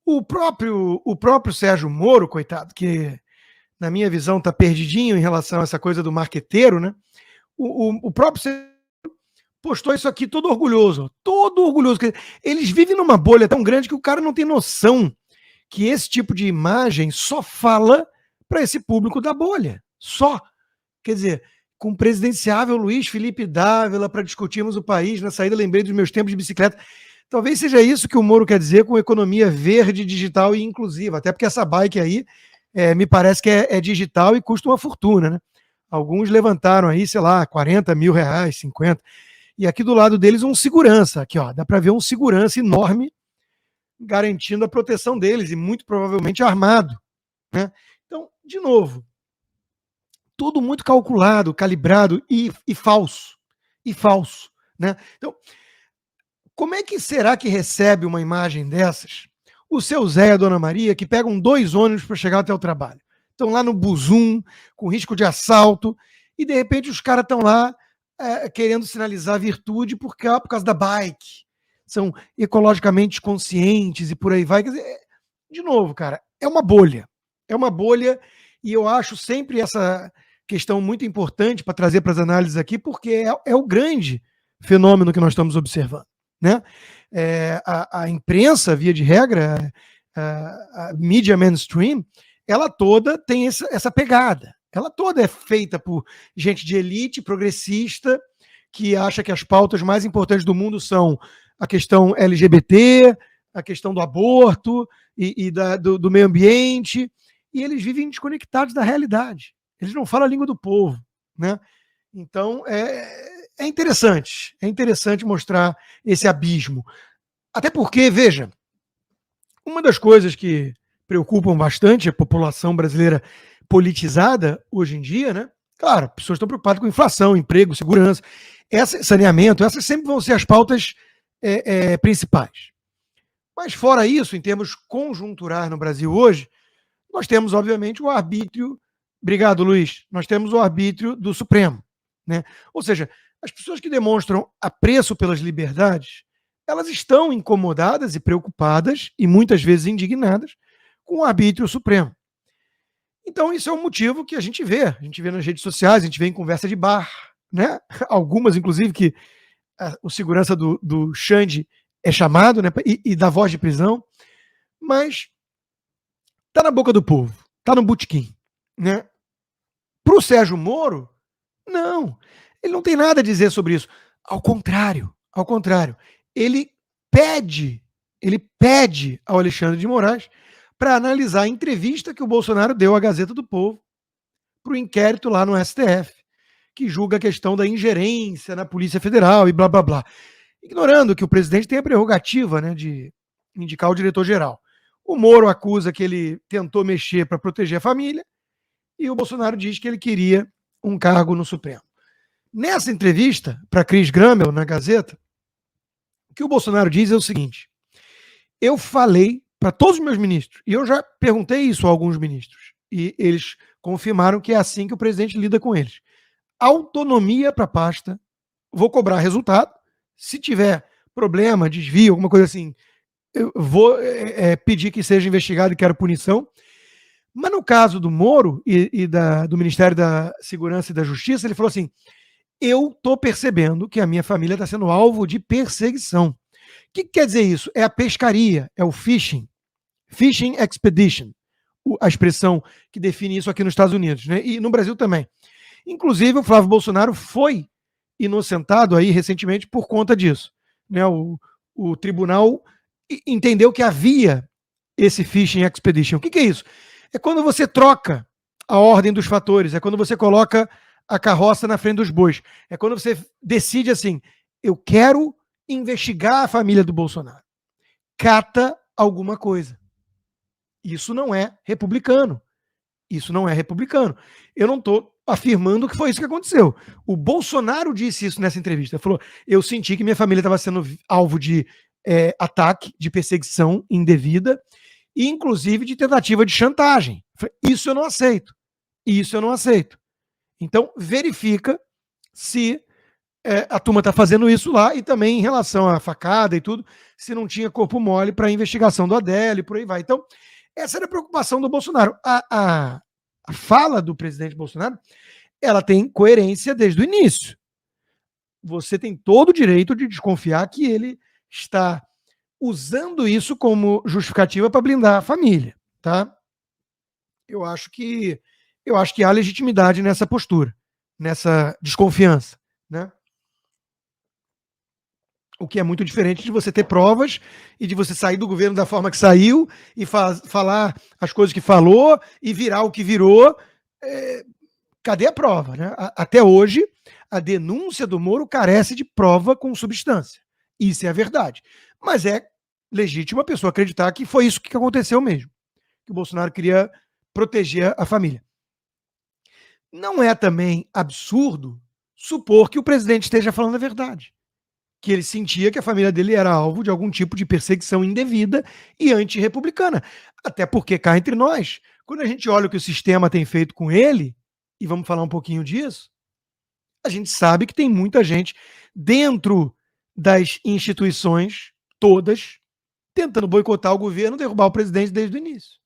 O próprio Sérgio Moro, coitado, que na minha visão está perdidinho em relação a essa coisa do marqueteiro, né? O próprio Sérgio postou isso aqui todo orgulhoso, todo orgulhoso. Eles vivem numa bolha tão grande que o cara não tem noção que esse tipo de imagem só fala para esse público da bolha. Só. Quer dizer, com o presidenciável Luiz Felipe Dávila para discutirmos o país, na saída lembrei dos meus tempos de bicicleta. Talvez seja isso que o Moro quer dizer com economia verde, digital e inclusiva, até porque essa bike aí me parece que é digital e custa uma fortuna, né? Alguns levantaram aí, sei lá, 40 mil reais, 50. E aqui do lado deles um segurança, aqui ó, dá para ver um segurança enorme garantindo a proteção deles e muito provavelmente armado, né? Então, de novo, tudo muito calculado, calibrado e falso. E falso. Né? Então, como é que será que recebe uma imagem dessas o seu Zé e a Dona Maria, que pegam 2 ônibus para chegar até o trabalho? Estão lá no Buzum, com risco de assalto, e de repente os caras estão lá querendo sinalizar virtude por causa da bike. São ecologicamente conscientes e por aí vai. Quer dizer, de novo, cara, é uma bolha. É uma bolha, e eu acho sempre essa questão muito importante para trazer para as análises aqui, porque é o grande fenômeno que nós estamos observando. Né? A imprensa, via de regra, a mídia mainstream, ela toda tem essa pegada. Ela toda é feita por gente de elite, progressista, que acha que as pautas mais importantes do mundo são a questão LGBT, a questão do aborto do meio ambiente, e eles vivem desconectados da realidade. Eles não falam a língua do povo. Né? Então, é interessante mostrar esse abismo. Até porque, veja, uma das coisas que preocupam bastante a população brasileira politizada hoje em dia, né? Claro, pessoas estão preocupadas com inflação, emprego, segurança, saneamento, essas sempre vão ser as pautas principais. Mas fora isso, em termos conjunturais no Brasil hoje, nós temos, obviamente, o arbítrio. Obrigado, Luiz. Nós temos o arbítrio do Supremo. Né? Ou seja, as pessoas que demonstram apreço pelas liberdades, elas estão incomodadas e preocupadas, e muitas vezes indignadas, com o arbítrio supremo. Então, isso é um motivo que a gente vê nas redes sociais, a gente vê em conversa de bar, né? Algumas, inclusive, que o segurança do Xande é chamado, né? E dá voz de prisão, mas tá na boca do povo, tá no botequim. Né? Para o Sérgio Moro, não. Ele não tem nada a dizer sobre isso. Ao contrário. Ele pede ao Alexandre de Moraes para analisar a entrevista que o Bolsonaro deu à Gazeta do Povo para o inquérito lá no STF, que julga a questão da ingerência na Polícia Federal e blá, blá, blá. Ignorando que o presidente tem a prerrogativa, né, de indicar o diretor-geral. O Moro acusa que ele tentou mexer para proteger a família e o Bolsonaro diz que ele queria um cargo no Supremo. Nessa entrevista para Cris Grammel, na Gazeta, o que o Bolsonaro diz é o seguinte: eu falei para todos os meus ministros, e eu já perguntei isso a alguns ministros, e eles confirmaram que é assim que o presidente lida com eles. Autonomia para a pasta, vou cobrar resultado, se tiver problema, desvio, alguma coisa assim, eu vou pedir que seja investigado e quero punição. Mas no caso do Moro e do Ministério da Segurança e da Justiça, ele falou assim: eu estou percebendo que a minha família está sendo alvo de perseguição. O que quer dizer isso? É a pescaria, é o fishing expedition, a expressão que define isso aqui nos Estados Unidos, né? E no Brasil também. Inclusive, o Flávio Bolsonaro foi inocentado aí recentemente por conta disso. Né? O tribunal entendeu que havia esse fishing expedition. O que é isso? É quando você troca a ordem dos fatores, é quando você coloca a carroça na frente dos bois. É quando você decide assim: eu quero investigar a família do Bolsonaro. Cata alguma coisa. Isso não é republicano. Eu não estou afirmando que foi isso que aconteceu. O Bolsonaro disse isso nessa entrevista. Ele falou: eu senti que minha família estava sendo alvo de ataque, de perseguição indevida, e inclusive de tentativa de chantagem. Isso eu não aceito. Então, verifica se a turma está fazendo isso lá, e também em relação à facada e tudo, se não tinha corpo mole para a investigação do Adélio e por aí vai. Então, essa era a preocupação do Bolsonaro. A fala do presidente Bolsonaro, ela tem coerência desde o início. Você tem todo o direito de desconfiar que ele está usando isso como justificativa para blindar a família, tá? Eu acho que há legitimidade nessa postura, nessa desconfiança, né? O que é muito diferente de você ter provas e de você sair do governo da forma que saiu e falar as coisas que falou e virar o que virou. É, cadê a prova? Né? Até hoje, a denúncia do Moro carece de prova com substância. Isso é a verdade. Mas é legítimo a pessoa acreditar que foi isso que aconteceu mesmo. Que o Bolsonaro queria proteger a família. Não é também absurdo supor que o presidente esteja falando a verdade. Que ele sentia que a família dele era alvo de algum tipo de perseguição indevida e antirrepublicana. Até porque, cá entre nós, quando a gente olha o que o sistema tem feito com ele, e vamos falar um pouquinho disso, a gente sabe que tem muita gente dentro das instituições, todas, tentando boicotar o governo, derrubar o presidente desde o início.